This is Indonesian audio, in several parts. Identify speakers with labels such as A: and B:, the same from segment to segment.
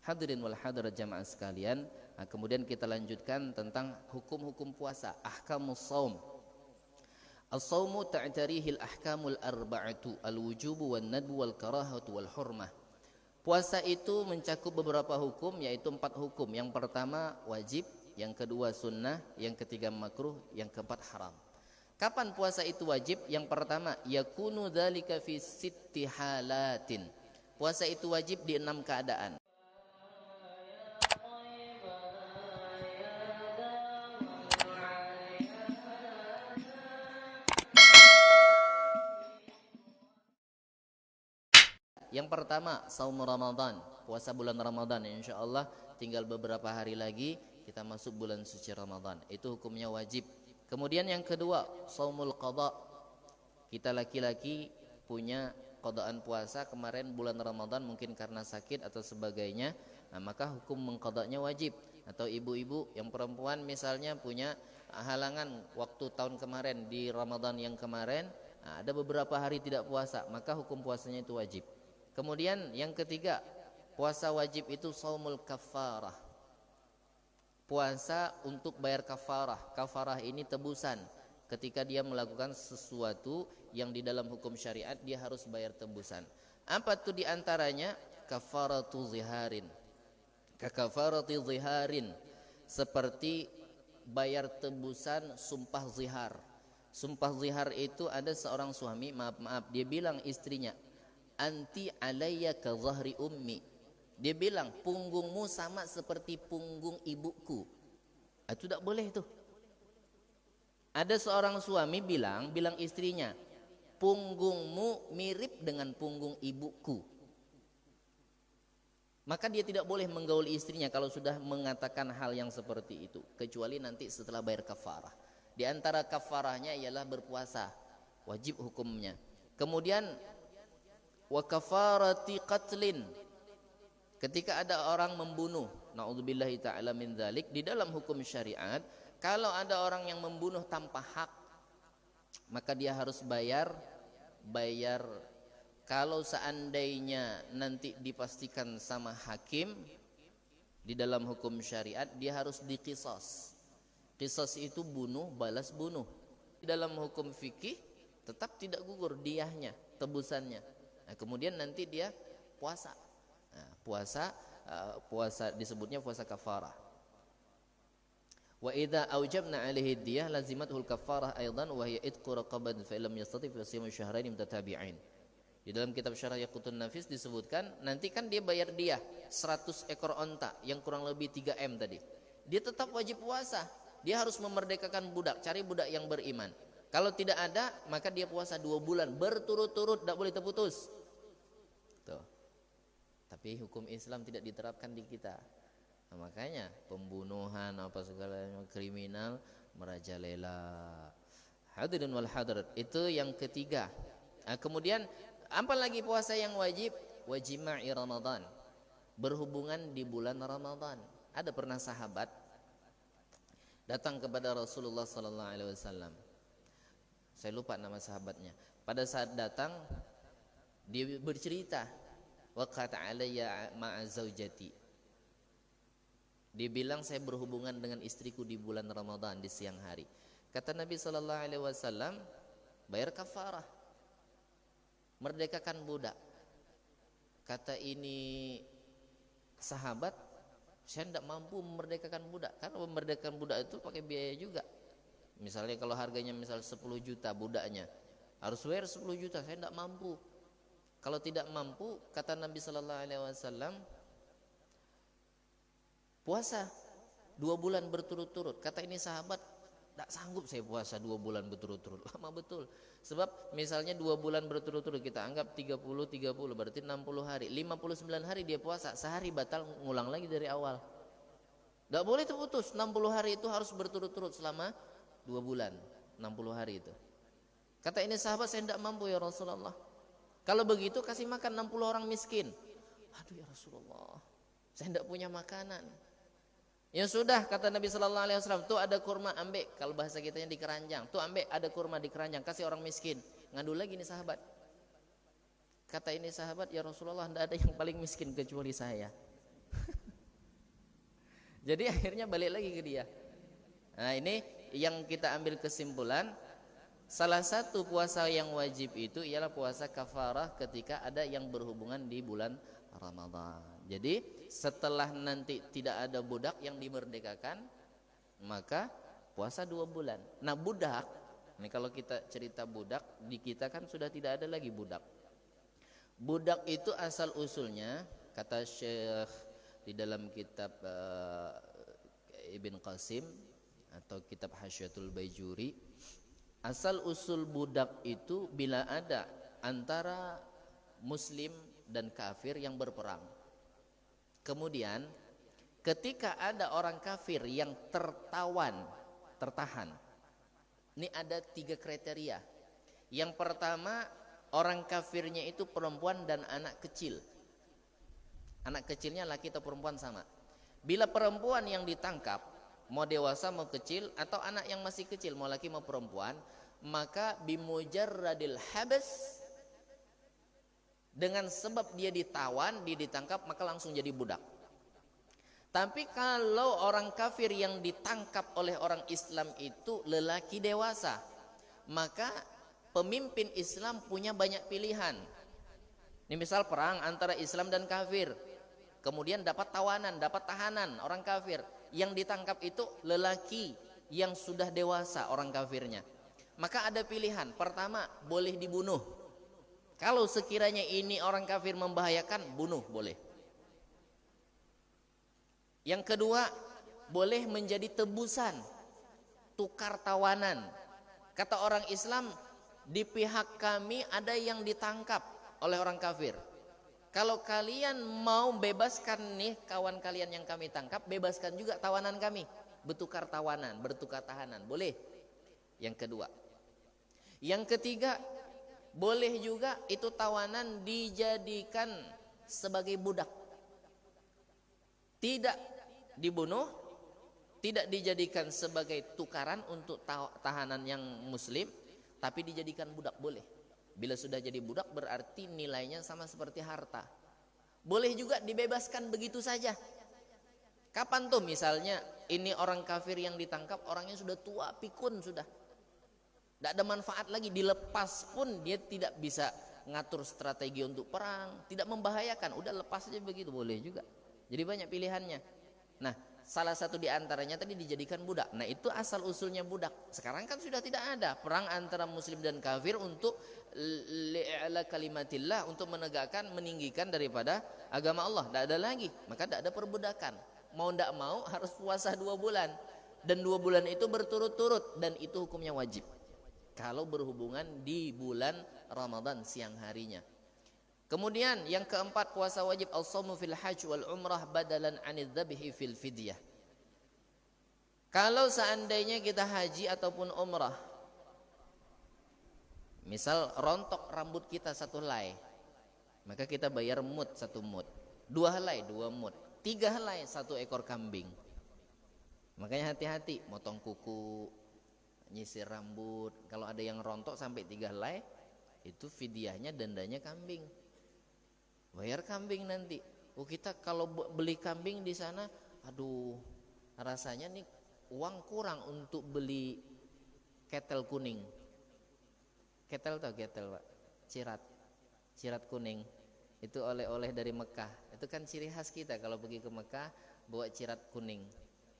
A: Hadirin wal hadirat jamaah sekalian, kemudian kita lanjutkan tentang hukum-hukum puasa, ahkamus shaum. As-shaumu ta'tarihi al-ahkamul arba'atu al-wujubu wan nadbu wal karahatu wal hurmah. Puasa itu mencakup beberapa hukum, yaitu 4 hukum. Yang pertama wajib, yang kedua sunnah, yang ketiga makruh, yang keempat haram. Kapan puasa itu wajib? Yang pertama, yakunu dzalika fi sitti halatin. Puasa itu wajib di 6 keadaan. Yang pertama, saum Ramadan, puasa bulan Ramadan. Insyaallah tinggal beberapa hari lagi kita masuk bulan suci Ramadan. Itu hukumnya wajib. Kemudian yang kedua, saumul qada. Kita laki-laki punya qadaan puasa kemarin bulan Ramadan mungkin karena sakit atau sebagainya, maka hukum mengqadanya wajib. Atau ibu-ibu yang perempuan misalnya punya halangan waktu tahun kemarin di Ramadan yang kemarin, ada beberapa hari tidak puasa, maka hukum puasanya itu wajib. Kemudian yang ketiga, puasa wajib itu saumul kafarah. Puasa untuk bayar kafarah. Kafarah ini tebusan. Ketika dia melakukan sesuatu yang di dalam hukum syariat, dia harus bayar tebusan. Apa itu diantaranya? Kafaratu ziharin. Kafaratu ziharin. Seperti bayar tebusan sumpah zihar. Sumpah zihar itu ada seorang suami, maaf, dia bilang istrinya, anti alayya ka zahri ummi. Dia bilang punggungmu sama seperti punggung ibuku. Itu tidak boleh tuh. Ada seorang suami bilang istrinya, punggungmu mirip dengan punggung ibuku. Maka dia tidak boleh menggauli istrinya kalau sudah mengatakan hal yang seperti itu, kecuali nanti setelah bayar kafarah. Di antara kafarahnya ialah berpuasa, wajib hukumnya. Kemudian wa kafarati qatlin. Ketika ada orang membunuh, naudzubillahi ta'ala min dzalik, di dalam hukum syariat, kalau ada orang yang membunuh tanpa hak, maka dia harus bayar. Kalau seandainya nanti dipastikan sama hakim di dalam hukum syariat, dia harus diqisas. Qisas itu bunuh balas bunuh. Di dalam hukum fikih tetap tidak gugur diyahnya, tebusannya. Kemudian nanti dia puasa. Puasa disebutnya puasa kafarah. Wa idza aujabna alaihi diyah lazimatul kafarah aidan wa hiya itqu raqabatin fa lam yastati fa siyamu syahrain mutatabi'ain. Di dalam kitab Syarah Yaqutun Nafis disebutkan, nanti kan dia bayar diyah 100 ekor onta yang kurang lebih 3M tadi. Dia tetap wajib puasa. Dia harus memerdekakan budak, cari budak yang beriman. Kalau tidak ada, maka dia puasa 2 bulan berturut-turut, tidak boleh terputus. Tuh. Tapi hukum Islam tidak diterapkan di kita. Makanya pembunuhan apa segala kriminal merajalela. Hadirin wal hadirat, itu yang ketiga. Kemudian apa lagi puasa yang wajib? Wajima'i Ramadan, berhubungan di bulan Ramadan. Ada pernah sahabat datang kepada Rasulullah sallallahu alaihi wasallam. Saya lupa nama sahabatnya. Pada saat datang dia bercerita, waqata alayya ma'a zaujati. Dia bilang saya berhubungan dengan istriku di bulan Ramadan di siang hari. Kata Nabi sallallahu alaihi wasallam, bayar kafarah, merdekakan budak. Kata ini sahabat, saya tidak mampu memerdekakan budak, karena memerdekakan budak itu pakai biaya juga. Misalnya kalau harganya misal 10 juta budaknya, harus bayar 10 juta, saya tidak mampu. Kalau tidak mampu, kata Nabi sallallahu alaihi wasallam, puasa 2 bulan berturut-turut. Kata ini sahabat, tidak sanggup saya puasa 2 bulan berturut-turut. Lama betul. Sebab misalnya 2 bulan berturut-turut, kita anggap 30 berarti 60 hari. 59 hari dia puasa, sehari batal, ngulang lagi dari awal. Tidak boleh terputus. 60 hari itu harus berturut-turut selama 2 bulan. 60 hari itu. Kata ini sahabat, saya tidak mampu ya Rasulullah. Kalau begitu kasih makan 60 orang miskin. Aduh ya Rasulullah, saya tidak punya makanan. Ya sudah, kata Nabi sallallahu alaihi wasallam, tuh ada kurma, ambil. Kalau bahasa kitanya di keranjang, tuh ambil, ada kurma di keranjang, kasih orang miskin. Ngadu lagi nih sahabat. Kata ini sahabat, ya Rasulullah, tidak ada yang paling miskin kecuali saya. Jadi akhirnya balik lagi ke dia. Nah ini yang kita ambil kesimpulan, salah satu puasa yang wajib itu ialah puasa kafarah ketika ada yang berhubungan di bulan Ramadan. Jadi setelah nanti tidak ada budak yang dimerdekakan, maka puasa 2 bulan. Nah budak, ini kalau kita cerita budak, di kita kan sudah tidak ada lagi budak. Budak itu asal usulnya, kata Syekh di dalam kitab Ibn Qasim atau kitab Hasyiatul Baijuri, asal usul budak itu bila ada antara muslim dan kafir yang berperang. Kemudian ketika ada orang kafir yang tertahan, ini ada 3 kriteria. Yang pertama, orang kafirnya itu perempuan dan anak kecil. Anak kecilnya laki atau perempuan sama. Bila perempuan yang ditangkap, mau dewasa mau kecil, atau anak yang masih kecil mau laki mau perempuan, maka bimujarradil habas, dengan sebab dia ditawan, dia ditangkap, maka langsung jadi budak. Tapi kalau orang kafir yang ditangkap oleh orang Islam itu lelaki dewasa, maka pemimpin Islam punya banyak pilihan. Ini misal perang antara Islam dan kafir, kemudian dapat tawanan, dapat tahanan orang kafir. Yang ditangkap itu lelaki yang sudah dewasa orang kafirnya. Maka ada pilihan. Pertama, boleh dibunuh. Kalau sekiranya ini orang kafir membahayakan, bunuh boleh. Yang kedua, boleh menjadi tebusan, tukar tawanan. Kata orang Islam, di pihak kami ada yang ditangkap oleh orang kafir. Kalau kalian mau bebaskan nih kawan kalian yang kami tangkap, bebaskan juga tawanan kami. Bertukar tawanan, bertukar tahanan, boleh. Yang kedua. Yang ketiga, boleh juga itu tawanan dijadikan sebagai budak. Tidak dibunuh, tidak dijadikan sebagai tukaran untuk tahanan yang muslim, tapi dijadikan budak, boleh. Bila sudah jadi budak berarti nilainya sama seperti harta. Boleh juga dibebaskan begitu saja. Kapan tuh misalnya ini orang kafir yang ditangkap orangnya sudah tua pikun sudah. Tidak ada manfaat lagi, dilepas pun dia tidak bisa ngatur strategi untuk perang, tidak membahayakan, udah lepas aja begitu, boleh juga. Jadi banyak pilihannya. Nah, salah satu di antaranya tadi dijadikan budak. Nah, itu asal usulnya budak. Sekarang kan sudah tidak ada perang antara muslim dan kafir untuk li'ala kalimatillah, untuk menegakkan, meninggikan daripada agama Allah. Tidak ada lagi, maka tidak ada perbudakan. Mau tidak mau harus puasa 2 bulan. Dan 2 bulan itu berturut-turut, dan itu hukumnya wajib kalau berhubungan di bulan Ramadan siang harinya. Kemudian yang keempat, puasa wajib al-shaumu fil hajj wal umrah badalan 'anil dzabhi fil fidyah. Kalau seandainya kita haji ataupun umrah, misal rontok rambut kita 1 helai, maka kita bayar mud 1 mud, 2 helai 2 mud, 3 helai 1 ekor kambing. Makanya hati-hati motong kuku, nyisir rambut. Kalau ada yang rontok sampai 3 helai, itu fidyahnya dendanya kambing. Bayar kambing nanti. Oh, kita kalau beli kambing di sana, aduh, rasanya nih uang kurang untuk beli ketel kuning. Ketel tau ketel, Pak? Cirat kuning. Itu oleh-oleh dari Mekah. Itu kan ciri khas kita kalau pergi ke Mekah, bawa cirat kuning,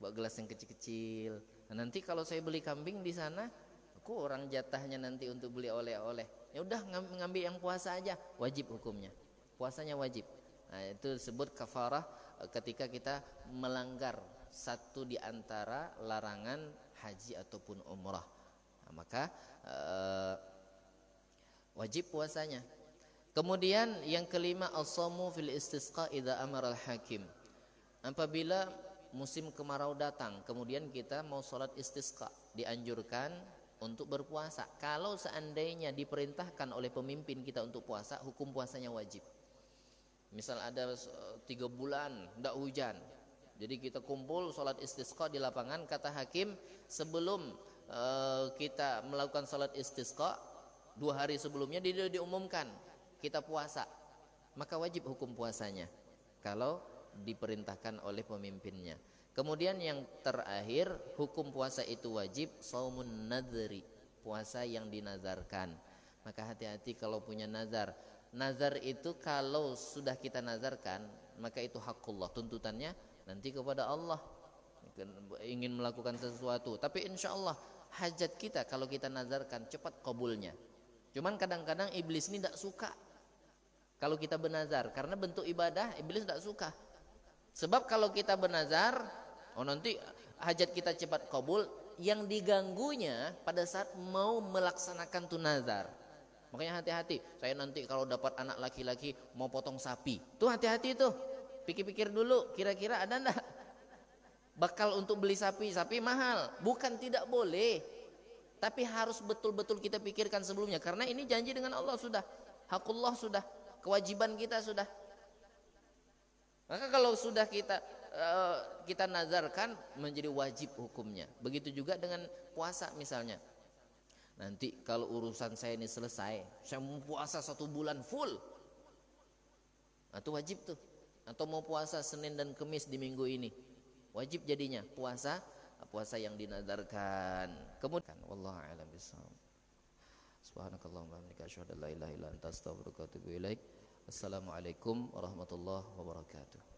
A: bawa gelas yang kecil-kecil. Nah, nanti kalau saya beli kambing di sana, aku orang jatahnya nanti untuk beli oleh-oleh. Ya udah ngambil yang puasa aja, wajib hukumnya. Puasanya wajib. Nah, itu disebut kafarah ketika kita melanggar satu di antara larangan haji ataupun umrah. Nah, maka wajib puasanya. Kemudian yang kelima, as-shaumu fil istisqa idza amara al-hakim. Apabila musim kemarau datang, kemudian kita mau sholat istisqa, dianjurkan untuk berpuasa. Kalau seandainya diperintahkan oleh pemimpin kita untuk puasa, hukum puasanya wajib. Misal ada 3 bulan tidak hujan, jadi kita kumpul sholat istisqa di lapangan. Kata hakim, sebelum kita melakukan sholat istisqa 2 hari sebelumnya dia diumumkan kita puasa, maka wajib hukum puasanya kalau diperintahkan oleh pemimpinnya. Kemudian yang terakhir, hukum puasa itu wajib shaumun nadhri, puasa yang dinazarkan. Maka hati-hati kalau punya nazar. Nazar itu kalau sudah kita nazarkan, maka itu hakullah, tuntutannya nanti kepada Allah. Ingin melakukan sesuatu, tapi insya Allah hajat kita kalau kita nazarkan cepat kabulnya. Cuman kadang-kadang iblis ini tidak suka kalau kita bernazar, karena bentuk ibadah iblis tidak suka. Sebab kalau kita bernazar, nanti hajat kita cepat kabul, yang diganggunya pada saat mau melaksanakan tu nazar. Makanya hati-hati, saya nanti kalau dapat anak laki-laki mau potong sapi, tuh hati-hati tuh, pikir-pikir dulu, kira-kira ada ndak bakal untuk beli sapi. Sapi mahal, bukan tidak boleh, tapi harus betul-betul kita pikirkan sebelumnya, karena ini janji dengan Allah sudah, hakullah sudah, kewajiban kita sudah. Maka kalau sudah kita nazarkan, menjadi wajib hukumnya. Begitu juga dengan puasa misalnya. Nanti kalau urusan saya ini selesai, saya mau puasa 1 bulan full, itu wajib tuh. Atau mau puasa Senin dan Kamis di minggu ini, wajib jadinya puasa yang dinazarkan. Kemudian wallahu a'lam bishawab. Subhanakallahumma wa bihamdika asyhadu an la ilaha illa anta astaghfiruka wa atubu ilaik. Assalamualaikum warahmatullahi wabarakatuh.